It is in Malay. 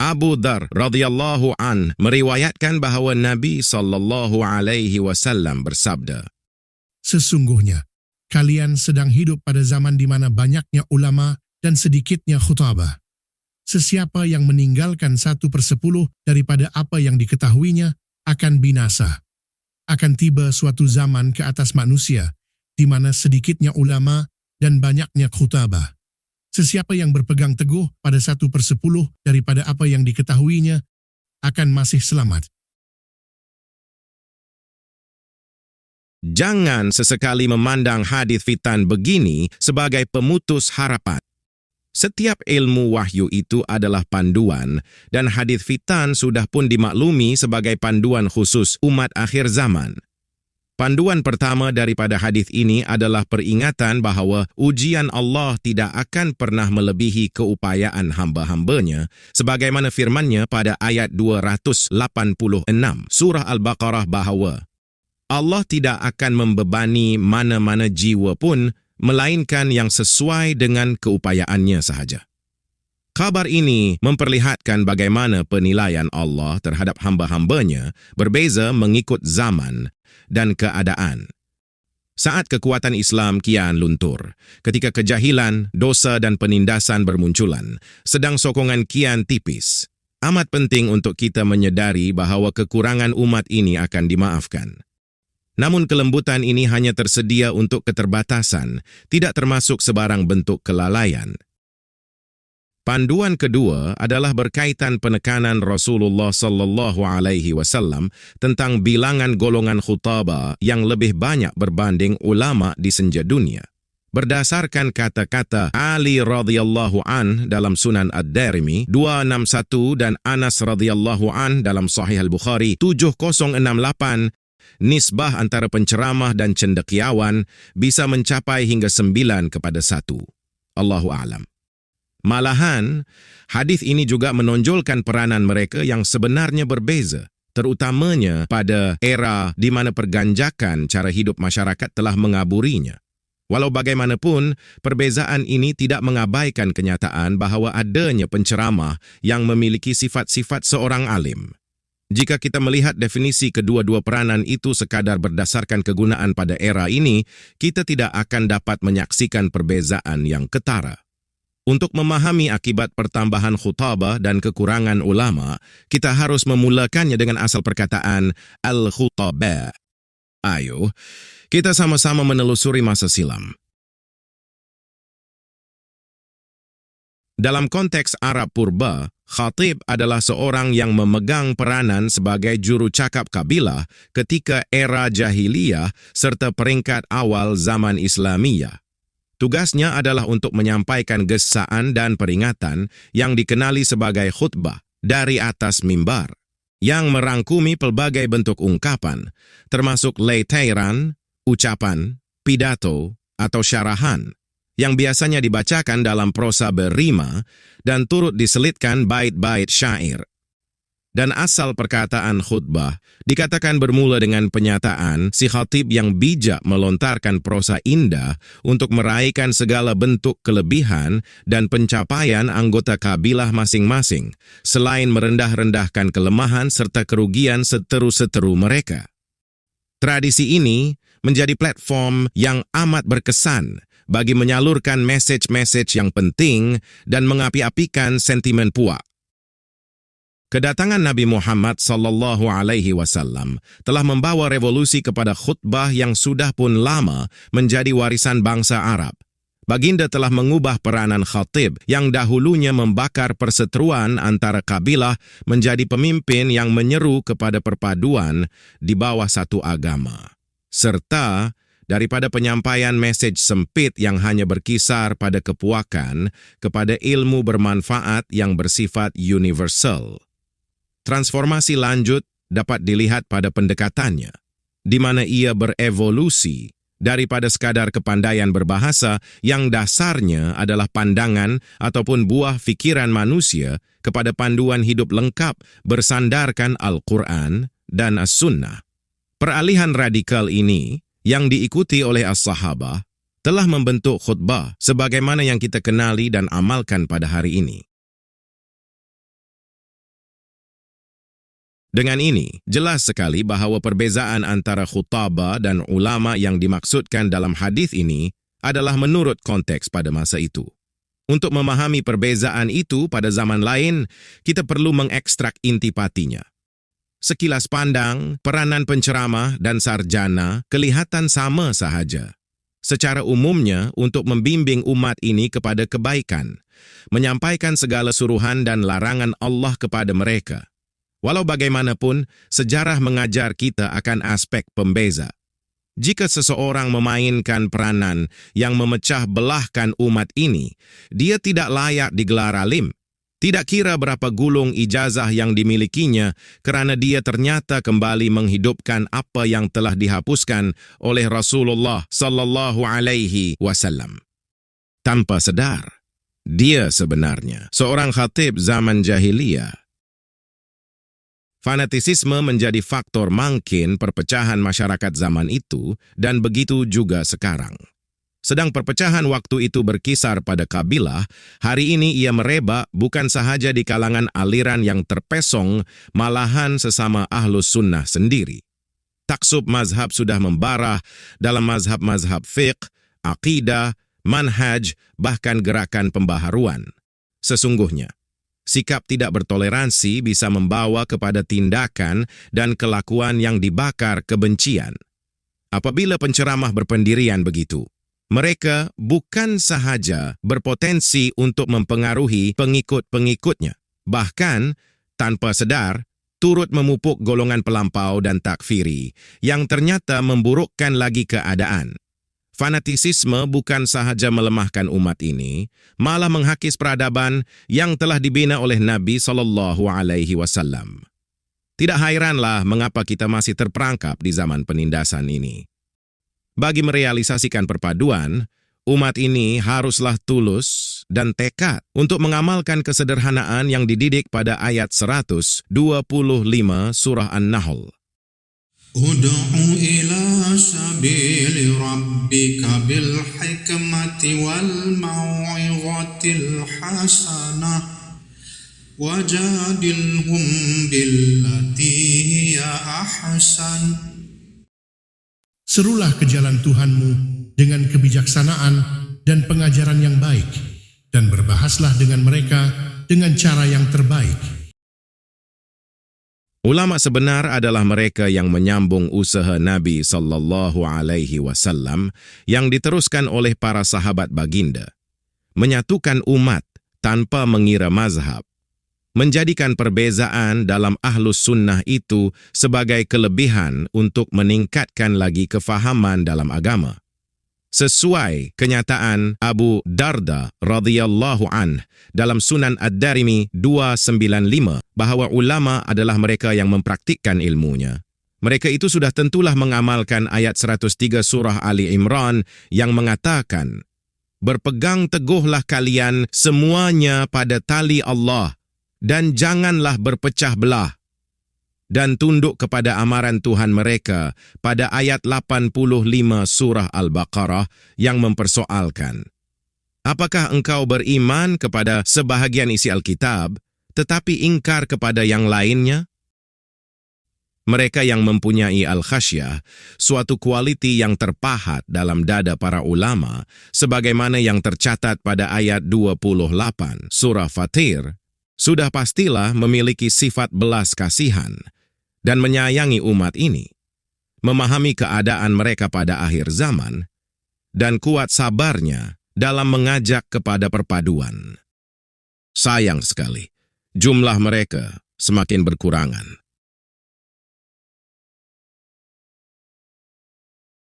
Abu Dhar radhiyallahu an meriwayatkan bahawa Nabi SAW bersabda, "Sesungguhnya, kalian sedang hidup pada zaman di mana banyaknya ulama dan sedikitnya khutabah. Sesiapa yang meninggalkan 1/10 daripada apa yang diketahuinya akan binasa. Akan tiba suatu zaman ke atas manusia, di mana sedikitnya ulama dan banyaknya khutabah. Sesiapa yang berpegang teguh pada 1/10 daripada apa yang diketahuinya akan masih selamat." Jangan sesekali memandang hadis fitan begini sebagai pemutus harapan. Setiap ilmu wahyu itu adalah panduan, dan hadis fitan sudah pun dimaklumi sebagai panduan khusus umat akhir zaman. Panduan pertama daripada hadis ini adalah peringatan bahawa ujian Allah tidak akan pernah melebihi keupayaan hamba-hambanya, sebagaimana firman-Nya pada ayat 286 surah Al-Baqarah bahawa Allah tidak akan membebani mana-mana jiwa pun, melainkan yang sesuai dengan keupayaannya sahaja. Khabar ini memperlihatkan bagaimana penilaian Allah terhadap hamba-hambanya berbeza mengikut zaman dan keadaan. Saat kekuatan Islam kian luntur, ketika kejahilan, dosa dan penindasan bermunculan, sedang sokongan kian tipis, amat penting untuk kita menyedari bahawa kekurangan umat ini akan dimaafkan. Namun kelembutan ini hanya tersedia untuk keterbatasan, tidak termasuk sebarang bentuk kelalaian. Panduan kedua adalah berkaitan penekanan Rasulullah SAW tentang bilangan golongan khutabah yang lebih banyak berbanding ulama di senja dunia. Berdasarkan kata-kata Ali radhiyallahu an dalam Sunan Ad-Darimi 261 dan Anas radhiyallahu an dalam Sahih Al-Bukhari 7068, nisbah antara penceramah dan cendekiawan bisa mencapai hingga 9:1. Allahu a'lam. Malahan, hadis ini juga menonjolkan peranan mereka yang sebenarnya berbeza, terutamanya pada era di mana perganjakan cara hidup masyarakat telah mengaburinya. Walau bagaimanapun, perbezaan ini tidak mengabaikan kenyataan bahawa adanya penceramah yang memiliki sifat-sifat seorang alim. Jika kita melihat definisi kedua-dua peranan itu sekadar berdasarkan kegunaan pada era ini, kita tidak akan dapat menyaksikan perbezaan yang ketara. Untuk memahami akibat pertambahan khutabah dan kekurangan ulama, kita harus memulakannya dengan asal perkataan al-khutabah. Ayo, kita sama-sama menelusuri masa silam. Dalam konteks Arab purba, khatib adalah seorang yang memegang peranan sebagai juru cakap kabilah ketika era jahiliyah serta peringkat awal zaman Islamiyah. Tugasnya adalah untuk menyampaikan gesaan dan peringatan yang dikenali sebagai khutbah dari atas mimbar, yang merangkumi pelbagai bentuk ungkapan, termasuk letairan, ucapan, pidato, atau syarahan, yang biasanya dibacakan dalam prosa berrima dan turut diselitkan bait-bait syair. Dan asal perkataan khutbah dikatakan bermula dengan penyataan si khatib yang bijak melontarkan prosa indah untuk meraihkan segala bentuk kelebihan dan pencapaian anggota kabilah masing-masing, selain merendah-rendahkan kelemahan serta kerugian seteru-seteru mereka. Tradisi ini menjadi platform yang amat berkesan bagi menyalurkan message-message yang penting dan mengapi-apikan sentimen puak. Kedatangan Nabi Muhammad SAW telah membawa revolusi kepada khutbah yang sudah pun lama menjadi warisan bangsa Arab. Baginda telah mengubah peranan khatib yang dahulunya membakar perseteruan antara kabilah menjadi pemimpin yang menyeru kepada perpaduan di bawah satu agama. Serta daripada penyampaian mesej sempit yang hanya berkisar pada kepuakan kepada ilmu bermanfaat yang bersifat universal. Transformasi lanjut dapat dilihat pada pendekatannya, di mana ia berevolusi daripada sekadar kepandaian berbahasa yang dasarnya adalah pandangan ataupun buah fikiran manusia kepada panduan hidup lengkap bersandarkan Al-Quran dan As-Sunnah. Peralihan radikal ini yang diikuti oleh as-sahabah telah membentuk khutbah sebagaimana yang kita kenali dan amalkan pada hari ini. Dengan ini, jelas sekali bahawa perbezaan antara khutbah dan ulama yang dimaksudkan dalam hadis ini adalah menurut konteks pada masa itu. Untuk memahami perbezaan itu pada zaman lain, kita perlu mengekstrak intipatinya. Sekilas pandang, peranan penceramah dan sarjana kelihatan sama sahaja. Secara umumnya, untuk membimbing umat ini kepada kebaikan, menyampaikan segala suruhan dan larangan Allah kepada mereka. Walau bagaimanapun, sejarah mengajar kita akan aspek pembeza. Jika seseorang memainkan peranan yang memecah belahkan umat ini, dia tidak layak digelar alim. Tidak kira berapa gulung ijazah yang dimilikinya, kerana dia ternyata kembali menghidupkan apa yang telah dihapuskan oleh Rasulullah sallallahu alaihi wasallam. Tanpa sadar, dia sebenarnya seorang khatib zaman jahiliyah. Fanatisisme menjadi faktor mangkin perpecahan masyarakat zaman itu dan begitu juga sekarang. Sedang perpecahan waktu itu berkisar pada kabilah, hari ini ia merebak bukan sahaja di kalangan aliran yang terpesong, malahan sesama ahlus sunnah sendiri. Taksub mazhab sudah membarah dalam mazhab-mazhab fiqh, akidah, manhaj, bahkan gerakan pembaharuan. Sesungguhnya, sikap tidak bertoleransi bisa membawa kepada tindakan dan kelakuan yang dibakar kebencian. Apabila penceramah berpendirian begitu, mereka bukan sahaja berpotensi untuk mempengaruhi pengikut-pengikutnya, bahkan tanpa sadar turut memupuk golongan pelampau dan takfiri yang ternyata memburukkan lagi keadaan. Fanatisisme bukan sahaja melemahkan umat ini, malah menghakis peradaban yang telah dibina oleh Nabi SAW. Tidak hairanlah mengapa kita masih terperangkap di zaman penindasan ini. Bagi merealisasikan perpaduan, umat ini haruslah tulus dan tekad untuk mengamalkan kesederhanaan yang dididik pada ayat 125 surah An-Nahl. Ud'u ila sabili rabbika bil hikmati wal mau'izatil hasanah wajadilhum billati hiya ahsan. Serulah ke jalan Tuhanmu dengan kebijaksanaan dan pengajaran yang baik, dan berbahaslah dengan mereka dengan cara yang terbaik. Ulama sebenar adalah mereka yang menyambung usaha Nabi SAW yang diteruskan oleh para sahabat baginda, menyatukan umat tanpa mengira mazhab, menjadikan perbezaan dalam ahlus sunnah itu sebagai kelebihan untuk meningkatkan lagi kefahaman dalam agama. Sesuai kenyataan Abu Darda radhiyallahu anh dalam Sunan Ad-Darimi 295 bahawa ulama adalah mereka yang mempraktikkan ilmunya. Mereka itu sudah tentulah mengamalkan ayat 103 surah Ali Imran yang mengatakan, "Berpegang teguhlah kalian semuanya pada tali Allah, dan janganlah berpecah belah," dan tunduk kepada amaran Tuhan mereka pada ayat 85 surah Al-Baqarah yang mempersoalkan, "Apakah engkau beriman kepada sebahagian isi Alkitab, tetapi ingkar kepada yang lainnya?" Mereka yang mempunyai al-khasyah, suatu kualiti yang terpahat dalam dada para ulama, sebagaimana yang tercatat pada ayat 28 surah Fatir, sudah pastilah memiliki sifat belas kasihan dan menyayangi umat ini, memahami keadaan mereka pada akhir zaman, dan kuat sabarnya dalam mengajak kepada perpaduan. Sayang sekali, jumlah mereka semakin berkurangan.